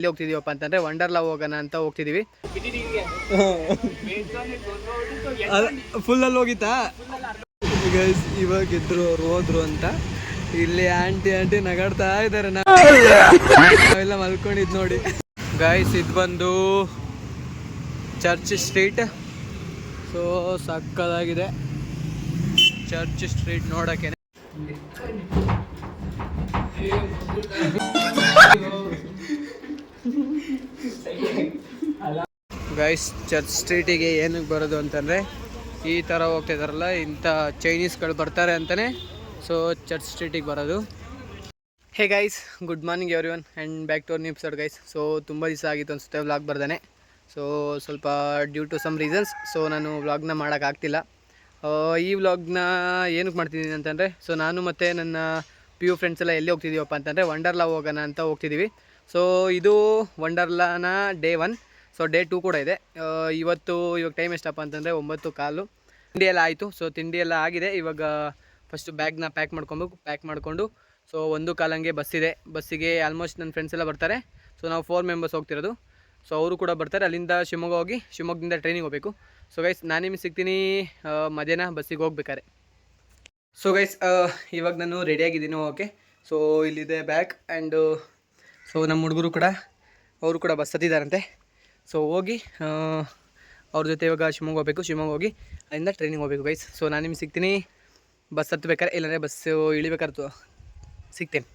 ಎಲ್ಲಿ ಹೋಗ್ತಿದೀವಪ್ಪ ಅಂತಂದ್ರೆ ವಂಡರ್ಲಾ ಹೋಗೋಣ ಅಂತ ಹೋಗ್ತಿದೀವಿ. ಫುಲ್ ಅಲ್ಲಿ ಹೋಗಿತ್ತಾ ಗೈಸ್? ಇವಾಗ ಇದ್ರು ಅವ್ರು ಹೋದ್ರು ಅಂತ ಇಲ್ಲಿ ಆಂಟಿ ನಗಾಡ್ತಾ ಇದಾರೆ. ನಾವೆಲ್ಲ ಮಲ್ಕೊಂಡಿದ್ ನೋಡಿ ಗೈಸ್. ಇದು ಬಂದು ಚರ್ಚ್ ಸ್ಟ್ರೀಟ್. ಸೊ ಸಕ್ಕದಾಗಿದೆ ಚರ್ಚ್ ಸ್ಟ್ರೀಟ್ ನೋಡಕ್ಕೆ. ಗೈಸ್ ಚರ್ಚ್ ಸ್ಟ್ರೀಟಿಗೆ ಏನಕ್ಕೆ ಬರೋದು ಅಂತಂದರೆ ಈ ಥರ ಹೋಗ್ತಾ ಇದ್ದಾರಲ್ಲ, ಇಂಥ ಚೈನೀಸ್ಗಳು ಬರ್ತಾರೆ ಅಂತಲೇ ಸೊ ಚರ್ಚ್ ಸ್ಟ್ರೀಟಿಗೆ ಬರೋದು. Hey guys, good morning everyone and back to our new episode guys. So ತುಂಬ ದಿವಸ ಆಗಿತ್ತು ಅನಿಸುತ್ತೆ ವ್ಲಾಗ್ ಬರ್ದಾನೆ. ಸೊ ಸ್ವಲ್ಪ due to some reasons so ನಾನು ವ್ಲಾಗ್ನ ಮಾಡೋಕ್ಕಾಗ್ತಿಲ್ಲ. ಈ ವ್ಲಾಗ್ನ ಏನಕ್ಕೆ ಮಾಡ್ತಿದ್ದೀನಿ ಅಂತಂದರೆ, ಸೊ ನಾನು ಮತ್ತು ನನ್ನ PU ಫ್ರೆಂಡ್ಸ್ ಎಲ್ಲ ಎಲ್ಲಿ ಹೋಗ್ತಿದ್ದೀವಪ್ಪ ಅಂತಂದರೆ ವಂಡರ್ಲಾ ಹೋಗೋಣ ಅಂತ ಹೋಗ್ತಿದ್ದೀವಿ. ಸೊ ಇದು ವಂಡರ್ಲಾನ ಡೇ 1. ಸೊ ಡೇ 2 ಕೂಡ ಇದೆ. ಇವಾಗ ಟೈಮ್ ಎಷ್ಟಪ್ಪ ಅಂತಂದರೆ 9:15. ತಿಂಡಿ ಎಲ್ಲ ಆಯಿತು. ಸೊ ತಿಂಡಿ ಎಲ್ಲ ಆಗಿದೆ. ಇವಾಗ ಫಸ್ಟು ಬ್ಯಾಗ್ನ ಪ್ಯಾಕ್ ಮಾಡಿಕೊಂಡು ಸೊ 1:15 ಬಸ್ಸಿದೆ. ಬಸ್ಸಿಗೆ ಆಲ್ಮೋಸ್ಟ್ ನನ್ನ ಫ್ರೆಂಡ್ಸ್ ಎಲ್ಲ ಬರ್ತಾರೆ. ಸೊ ನಾವು 4 ಮೆಂಬರ್ಸ್ ಹೋಗ್ತಿರೋದು. ಸೊ ಅವರು ಕೂಡ ಬರ್ತಾರೆ. ಅಲ್ಲಿಂದ ಶಿವಮೊಗ್ಗ ಹೋಗಿ ಶಿವಮೊಗ್ಗದಿಂದ ಟ್ರೈನಿಗೆ ಹೋಗಬೇಕು. ಸೊ ಗೈಸ್ ನಾನು ನಿಮಗೆ ಸಿಗ್ತೀನಿ ಮಧ್ಯಾಹ್ನ ಬಸ್ಸಿಗೆ ಹೋಗ್ಬೇಕಾರೆ. ಸೊ ಗೈಸ್ ಇವಾಗ ನಾನು ರೆಡಿಯಾಗಿದ್ದೀನಿ. ಓಕೆ, ಸೊ ಇಲ್ಲಿದೆ ಬ್ಯಾಗ್ ಆ್ಯಂಡ್ ಸೊ ನಮ್ಮ ಹುಡುಗರು ಕೂಡ ಅವರು ಕೂಡ ಬಸ್ ಹತ್ತಿದ್ದಾರಂತೆ. ಸೊ ಹೋಗಿ ಅವ್ರ ಜೊತೆ ಇವಾಗ ಶಿವಮೊಗ್ಗ ಹೋಗಬೇಕು. ಶಿವಮೊಗ್ಗ ಹೋಗಿ ಅಲ್ಲಿಂದ ಟ್ರೈನಿಗೆ ಹೋಗಬೇಕು ಗೈಸ್. ಸೊ ನಾನು ನಿಮ್ಗೆ ಸಿಗ್ತೀನಿ ಬಸ್ ಹತ್ತಬೇಕಾರೆ, ಇಲ್ಲಾಂದರೆ ಬಸ್ಸು ಇಳಿಬೇಕಾರ್ತು ಸಿಗ್ತೇನೆ.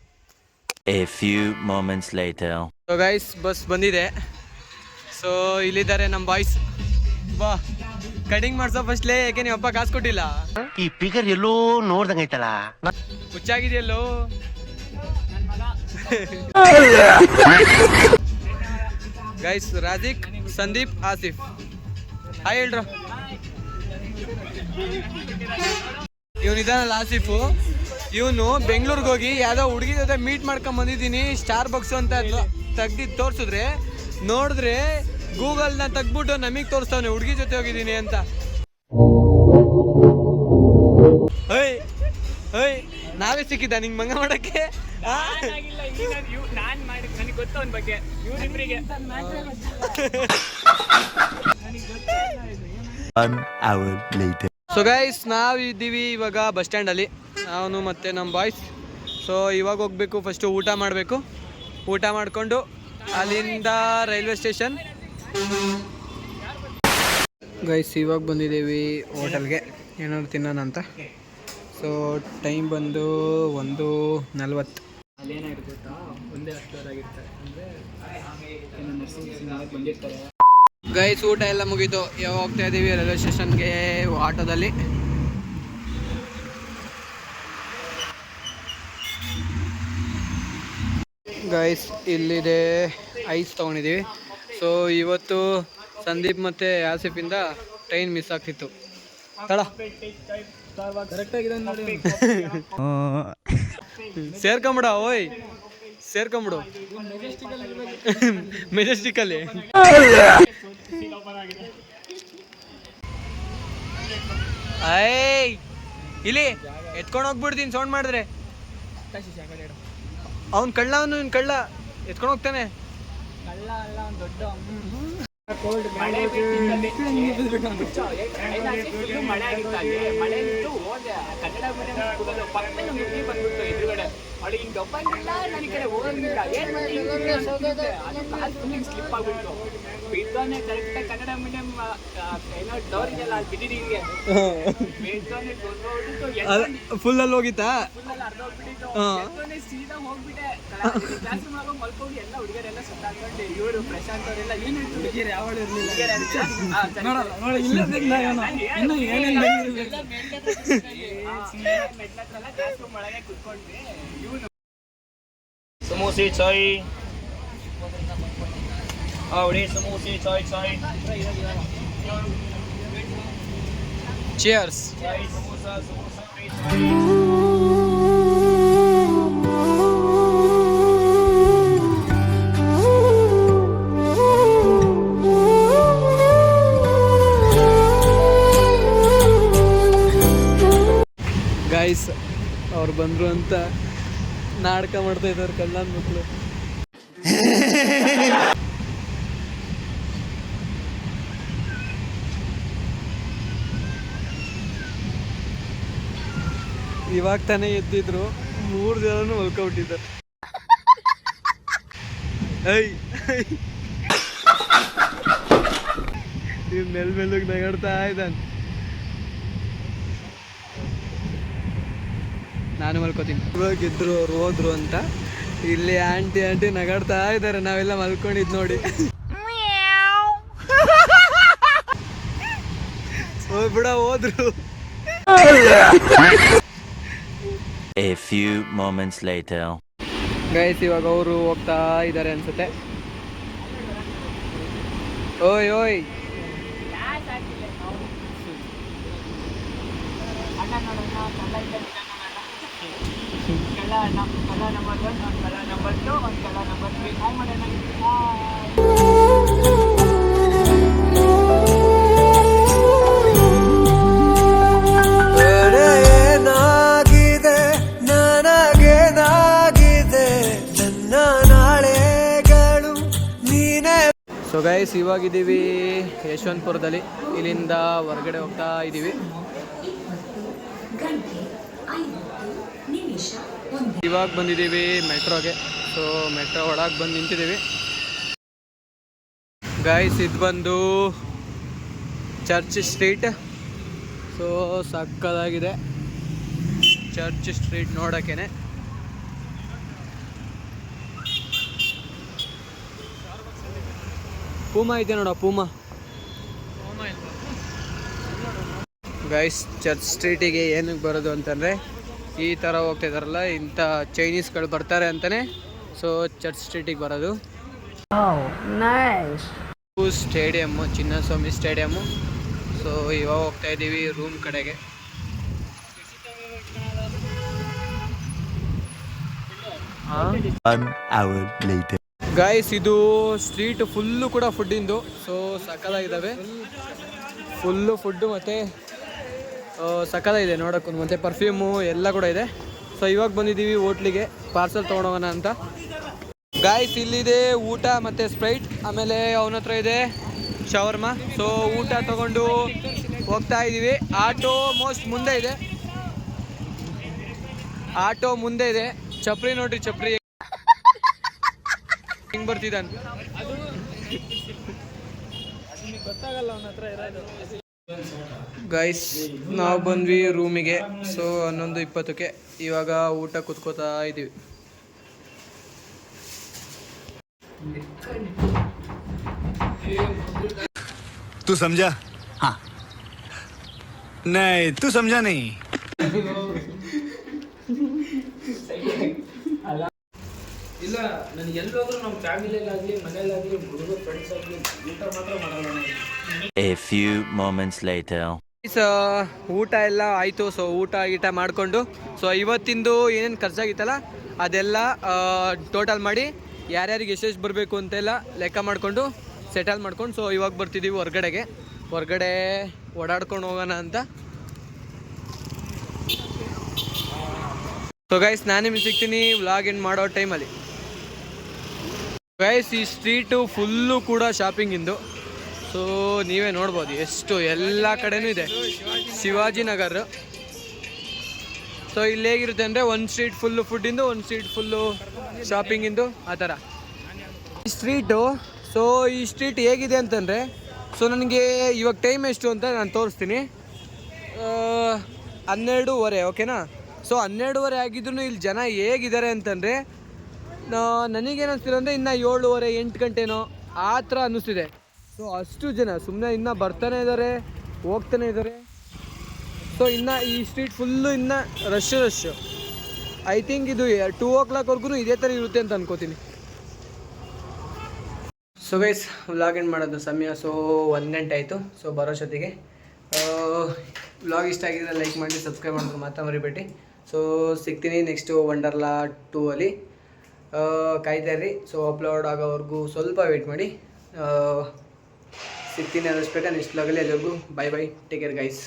A few moments later. So guys bus ಬಂದಿದೆ. ಸೊ ಇಲ್ಲಿದ್ದಾರೆ ನಮ್ಮ ಬಾಯ್ಸ್. ಬಾ ಕಟಿಂಗ್ ಮಾಡ್ಸೋ ಫಸ್ಟ್ಲೇ, ಯಾಕೆ ನೀವು ಅಪ್ಪ ಕಾಸು ಕೊಟ್ಟಿಲ್ಲ? ಈ ಫಿಗರ್ ಎಲ್ಲೋ ನೋಡ್ದಂಗೈತಲ್ಲ, ಹುಚ್ಚಾಗಿದೆಯಲ್ಲೋ. ಗೈಸ್ ರಾಜಿಕ್, ಸಂದೀಪ್, ಆಸಿಫ್ ಹಾಯ್ ಹೇಳ್ರು. ಇವನಿದಾನಲ್ಲ ಆಸಿಫು, ಇವನು ಬೆಂಗಳೂರಿಗೆ ಹೋಗಿ ಯಾವುದೋ ಹುಡುಗಿ ಜೊತೆ ಮೀಟ್ ಮಾಡ್ಕೊಂಡು ಬಂದಿದ್ದೀನಿ ಸ್ಟಾರ್ ಬಕ್ಸು ಅಂತ ತೆಗ್ದಿದ್ದು ತೋರಿಸಿದ್ರೆ ನೋಡಿದ್ರೆ ಗೂಗಲ್ನ ತೆಗ್ಬಿಟ್ಟು ನಮಗೆ ತೋರಿಸ್ತವನೆ ಹುಡುಗಿ ಜೊತೆ ಹೋಗಿದ್ದೀನಿ ಅಂತ. ಹೇಯ್ ನಾವೇ ಸಿಕ್ಕಿದ್ದ ನಿಂಗೆ ಮಂಗ ಮಾಡಕ್ಕೆ? ಸೊ ಗೈಸ್ ನಾವಿದ್ದೀವಿ ಇವಾಗ ಬಸ್ ಸ್ಟ್ಯಾಂಡಲ್ಲಿ, ನಾನು ಮತ್ತು ನಮ್ಮ ಬಾಯ್ಸ್. ಸೊ ಇವಾಗ ಹೋಗ್ಬೇಕು. ಫಸ್ಟು ಊಟ ಮಾಡಬೇಕು. ಊಟ ಮಾಡಿಕೊಂಡು ಅಲ್ಲಿಂದ ರೈಲ್ವೆ ಸ್ಟೇಷನ್. ಗೈಸ್ ಇವಾಗ ಬಂದಿದ್ದೀವಿ ಹೋಟೆಲ್ಗೆ ಏನಾದ್ರು ತಿನ್ನೋಣ ಅಂತ. ಸೊ ಟೈಮ್ ಬಂದು 1:40. ಅಲ್ಲೇನಾಗಿರುತ್ತೆ ಗೊತ್ತಾ, ಒಂದೇ ಅಷ್ಟರಾಗಿರ್ತಾರೆ ಅಂದರೆ ಬಂದಿರ್ತಾರೆ. ಗೈಸ್ ಊಟ ಎಲ್ಲ ಮುಗೀತು. ಯಾವಾಗ ಹೋಗ್ತಾ ಇದ್ದೀವಿ ರೈಲ್ವೆ ಸ್ಟೇಷನ್ಗೆ ಆಟೋದಲ್ಲಿ. ಗೈಸ್ ಇಲ್ಲಿದೆ ಐಸ್ ತೊಗೊಂಡಿದ್ದೀವಿ. ಸೊ ಇವತ್ತು ಸಂದೀಪ್ ಮತ್ತು ಆಸಿಫಿಂದ ಟ್ರೈನ್ ಮಿಸ್ ಆಗ್ತಿತ್ತು. ತಡ ಕರೆಕ್ಟಾಗಿದೆ ನೋಡಿ, ಸೇರ್ಕೊಂಬಿಡ. ಓಯ್ ಸೇರ್ಕೊಂಬಿಡು ಮೆಜೆಸ್ಟಿಕಲ್ಲಿ. ಐ ಇಲ್ಲಿ ಎತ್ಕೊಂಡು ಹೋಗ್ಬಿಡ್ತೀನಿ ಸೌಂಡ್ ಮಾಡಿದ್ರೆ. ಅವ್ನು ಕಳ್ಳ, ಇವ್ನು ಕಳ್ಳ ಎತ್ಕೊಂಡು ಹೋಗ್ತಾನೆ. ಕಳ್ಳ ಅಲ್ಲ, ಅವ್ನು ದೊಡ್ಡ ಮಳೆ ಆಗಿತ್ತು ಹೋದೆ ಕನ್ನಡ ಮೀಡಿಯಂ ಸ್ಕೂಲಲ್ಲಿ ಪಕ್ಕದಲ್ಲಿ ಒಂದು ಹುಡುಗಿ ಬಂದ್ಬಿಟ್ಟು ಎದುರುಗಡೆ. ಅವಳಿಗೆ ಹಿಂಗೆ ಒಬ್ಬಂಗಿಲ್ಲ, ನನ್ನ ಕಡೆ ಹೋಗಂಗಿಲ್ಲ, ಏನು ಫುಲ್ಲಿಂಗ್ ಸ್ಲಿಪ್ ಆಗ್ಬಿಟ್ಟು ಬಿದ್ದೋನೆ ಕರೆಕ್ಟಾಗಿ ಕನ್ನಡ ಮೀಡಿಯಂ ಏನೋ ಡೋರ್ ಇದೆಯಲ್ಲ ಅಲ್ಲಿ ಬಿದ್ದಿದ್ದಿಂಗೆ ಬಿದ್ದೋನೆ ದೊಡ್ಡ ಫುಲ್ ಅಲ್ಲಿ ಹೋಗಿತ್ತಾ? ಫುಲ್ಲಲ್ಲಿ ಅರ್ಧ ಹೋಗ್ಬಿಟ್ಟಿತ್ತು. ಸೀದಾ ಹೋಗ್ಬಿಟ್ಟೆ ಕ್ಲಾಸ್ ರೂಮ್ ಒಳಗೆ ಮಲ್ಕೊಂಡು ಎಲ್ಲ ಹುಡುಗರೆಲ್ಲ ಸುತ್ತಾಡ್ಕೊಂಡು ಇವರು ಪ್ರಶಾಂತ್ ಅವರೆಲ್ಲ ಏನು ಹುಡುಗಿರು ಯಾವಳು ಇರಲಿಲ್ಲ. ಸಮೋಸೆ ಚಾಯ್ ಅವಳಿ, ಸಮೋಸೆ ಚಾಯ್ ಚಾಯ್. ಚಿಯರ್ಸ್. ಗೈಸ್ ಅವ್ರು ಬಂದರು ಅಂತ ನಾಟಕ ಮಾಡ್ತಾ ಇದ್ದಾರೆ ಕಳ್ಳನ ಮಕ್ಕಳು. ಇವಾಗ ತಾನೇ ಎದ್ದಿದ್ರು, 3 ಜನನು ಮಲ್ಕೊಬಿಟ್ಟಿದ್ದಾರೆ. ಇವ್ ಮೆಲ್ಮೆಲ್ಲಗೆ ನಗಾಡ್ತಾ ಇದ್ದಾನೆ. ನಾನು ಮಲ್ಕೋತೀನಿ. ಇವಾಗ ಇದ್ರು ಅವ್ರು ಹೋದ್ರು ಅಂತ ಇಲ್ಲಿ ಆಂಟಿ ನಗಾಡ್ತಾ ಇದ್ದಾರೆ. ನಾವೆಲ್ಲ ಮಲ್ಕೊಂಡಿದ್ ನೋಡಿ. ಬಿಡ ಹೋದ್ರು. A few moments later. Guys ಇವಾಗ ಅವರು ಹೋಗ್ತಾ ಇದ್ದಾರೆ ಅನ್ಸುತ್ತೆ. ಓಯ್ ಓಯ್ ಸೊ ಗೈಸ್ ಇವಾಗಿದ್ದೀವಿ ಯಶವಂತಪುರದಲ್ಲಿ. ಇಲ್ಲಿಂದ ಹೊರಗಡೆ ಹೋಗ್ತಾ ಇದ್ದೀವಿ. ಇವಾಗ ಬಂದಿದ್ದೀವಿ ಮೆಟ್ರೋಗೆ. ಸೊ ಮೆಟ್ರೋ ಒಳಗೆ ಬಂದು ನಿಂತಿದ್ದೀವಿ. ಗೈಸ್ ಇದು ಬಂದು ಚರ್ಚ್ ಸ್ಟ್ರೀಟ್. ಸೊ ಸಕ್ಕದಾಗಿದೆ ಚರ್ಚ್ ಸ್ಟ್ರೀಟ್ ನೋಡೋಕ್ಕೇನೆ. ಪೂಮಾ ಇದೆ ನೋಡ, ಪೂಮಾ. ಗೈಸ್ ಚರ್ಚ್ ಸ್ಟ್ರೀಟಿಗೆ ಏನಕ್ಕೆ ಬರೋದು ಅಂತಂದರೆ, ಈ ಥರ ಹೋಗ್ತಾ ಇದ್ದಾರಲ್ಲ ಇಂಥ ಚೈನೀಸ್ಗಳು ಬರ್ತಾರೆ ಅಂತಲೇ ಸೊ ಚರ್ಚ್ ಸ್ಟ್ರೀಟಿಗೆ ಬರೋದು. Stadium, Chinnaswamy stadium. ಸೊ ಇವಾಗ ಹೋಗ್ತಾ ಇದ್ದೀವಿ ರೂಮ್ ಕಡೆಗೆ. ಗೈಸ್ ಇದು ಸ್ಟ್ರೀಟ್ ಫುಲ್ಲು ಕೂಡ ಫುಡ್ಡಿಂದು. ಸೊ ಸಕ್ಕದಾಗಿದ್ದಾವೆ, ಫುಲ್ಲು ಫುಡ್ಡು ಮತ್ತು ಸಕ್ಕದಾಗಿದೆ ನೋಡೋಕ್ಕೂ. ಮತ್ತು ಪರ್ಫ್ಯೂಮು ಎಲ್ಲ ಕೂಡ ಇದೆ. ಸೊ ಇವಾಗ ಬಂದಿದ್ದೀವಿ ಹೋಟ್ಲಿಗೆ ಪಾರ್ಸಲ್ ತೊಗೊಂಡೋಗೋಣ ಅಂತ. ಗಾಯ್ಸ್ ಇಲ್ಲಿದೆ ಊಟ ಮತ್ತು ಸ್ಪ್ರೈಟ್, ಆಮೇಲೆ ಅವನ ಹತ್ರ ಇದೆ ಶವರ್ಮ. ಸೊ ಊಟ ತೊಗೊಂಡು ಹೋಗ್ತಾ ಇದ್ದೀವಿ. ಆಟೋ ಮೋಸ್ಟ್ ಮುಂದೆ ಇದೆ, ಆಟೋ ಮುಂದೆ ಇದೆ. ಚಪ್ರಿ ನೋಡ್ರಿ, ಚಪ್ರಿ ಹೆಂಗೆ ಬರ್ತಿದ್ದಾನೆ ಗೊತ್ತಾಗಲ್ಲ ಅವನ ಹತ್ರ ಇರೋದು. ಗೈಸ್ ನಾವು ಬಂದ್ವಿ ರೂಮಿಗೆ. ಸೊ 11:20ಕ್ಕೆ ಇವಾಗ ಊಟ ಕುತ್ಕೋತಾ ಇದ್ದೀವಿ. तू समझा? हाँ नहीं तू समझा नहीं. ಇಲ್ಲ ನನಗೆ ಎಲ್ಲೋದ್ರೂ ನಮ್ಮ ಫ್ಯಾಮಿಲಿಯಲ್ಲಾಗಲಿ ಮನೇಲಾಗಲಿ ಹುಡುಗರು ಫ್ರೆಂಡ್ಸ್ ಆಗಲಿ ಊಟ ಮಾತ್ರ ಮಾಡಲ್ಲ. A few moments later. ಊಟ ಎಲ್ಲ ಆಯಿತು. ಸೊ ಊಟ ಗೀಟ ಮಾಡಿಕೊಂಡು ಸೊ ಇವತ್ತಿಂದು ಏನೇನು ಖರ್ಚಾಗಿತ್ತಲ್ಲ ಅದೆಲ್ಲ ಟೋಟಲ್ ಮಾಡಿ ಯಾರ್ಯಾರಿಗೆ ಎಷ್ಟೆಷ್ಟು ಬರಬೇಕು ಅಂತೆಲ್ಲ ಲೆಕ್ಕ ಮಾಡಿಕೊಂಡು ಸೆಟಲ್ ಮಾಡ್ಕೊಂಡು ಸೊ ಇವಾಗ ಬರ್ತಿದ್ದೀವಿ ಹೊರಗಡೆ ಓಡಾಡ್ಕೊಂಡು ಹೋಗೋಣ ಅಂತ. ಸೊ ಗೈಸ್ ನಾನು ನಿಮಗೆ ಸಿಗ್ತೀನಿ ವ್ಲಾಗ್ ಎಂಡ್ ಮಾಡೋ ಟೈಮಲ್ಲಿ. ಗೈಸ್ ಈ ಸ್ಟ್ರೀಟು ಫುಲ್ಲು ಕೂಡ ಶಾಪಿಂಗಿಂದು. ಸೊ ನೀವೇ ನೋಡ್ಬೋದು ಎಷ್ಟು ಎಲ್ಲ ಕಡೆನೂ ಇದೆ. ಶಿವಾಜಿನಗರ. ಸೊ ಇಲ್ಲಿ ಹೇಗಿರುತ್ತೆ ಅಂದರೆ ಒಂದು ಸ್ಟ್ರೀಟ್ ಫುಲ್ಲು ಫುಡ್ಡಿಂದು, ಒಂದು ಸ್ಟ್ರೀಟ್ ಫುಲ್ಲು ಶಾಪಿಂಗಿಂದು, ಆ ಥರ ಈ ಸ್ಟ್ರೀಟು. ಸೊ ಈ ಸ್ಟ್ರೀಟ್ ಹೇಗಿದೆ ಅಂತಂದರೆ, ಸೊ ನನಗೆ ಇವಾಗ ಟೈಮ್ ಎಷ್ಟು ಅಂತ ನಾನು ತೋರಿಸ್ತೀನಿ. 12:30 ಓಕೆನಾ. ಸೊ 12:30 ಆಗಿದ್ರು ಇಲ್ಲಿ ಜನ ಹೇಗಿದ್ದಾರೆ ಅಂತಂದರೆ ನನಗೇನು ಅನಿಸ್ತಿರೋ ಅಂದರೆ ಇನ್ನು 7:30 8 ಗಂಟೆನೋ ಆ ಥರ ಅನ್ನಿಸ್ತಿದೆ. ಸೊ ಅಷ್ಟು ಜನ ಸುಮ್ಮನೆ ಇನ್ನೂ ಬರ್ತಾನೆ ಇದ್ದಾರೆ, ಹೋಗ್ತಾನೆ ಇದ್ದಾರೆ. ಸೊ ಇನ್ನು ಈ ಸ್ಟ್ರೀಟ್ ಫುಲ್ಲು ಇನ್ನೂ ರಶ್ಶು. ಐ ಥಿಂಕ್ ಇದು 2 o'clockವರೆಗೂ ಇದೇ ಥರ ಇರುತ್ತೆ ಅಂತ ಅನ್ಕೋತೀನಿ. ಸೊ ಗೈಸ್ ವ್ಲಾಗ್ ಎಂಡ್ ಮಾಡೋದು ಸಮಯ. ಸೊ 1 ಗಂಟೆ ಆಯಿತು. ಸೊ ಬರೋಷ್ಟೊತ್ತಿಗೆ ವ್ಲಾಗ್ ಇಷ್ಟ ಆಗಿದ್ರೆ ಲೈಕ್ ಮಾಡಿ, ಸಬ್ಸ್ಕ್ರೈಬ್ ಮಾಡೋದು ಮಾತ್ರ ಮರಿಬೇಡಿ. ಸೊ ಸಿಗ್ತೀನಿ ನೆಕ್ಸ್ಟು ವಂಡರ್ಲಾ 2 ಅಲ್ಲಿ. ಕಾಯ್ತಾ ಇರ್ರಿ. ಸೊ ಅಪ್ಲೋಡ್ ಆಗೋವರೆಗೂ ಸ್ವಲ್ಪ ವೆಯ್ಟ್ ಮಾಡಿ. ಸಿಗ್ತೀನಿ ಅನ್ನಿಸ್ಬೇಕಾ ನೆಕ್ಸ್ಟ್ ವ್ಲಾಗಲ್ಲಿ. ಎಲ್ಲರಿಗೂ ಬೈ ಟೇಕ್ ಕೇರ್ ಗೈಸ್.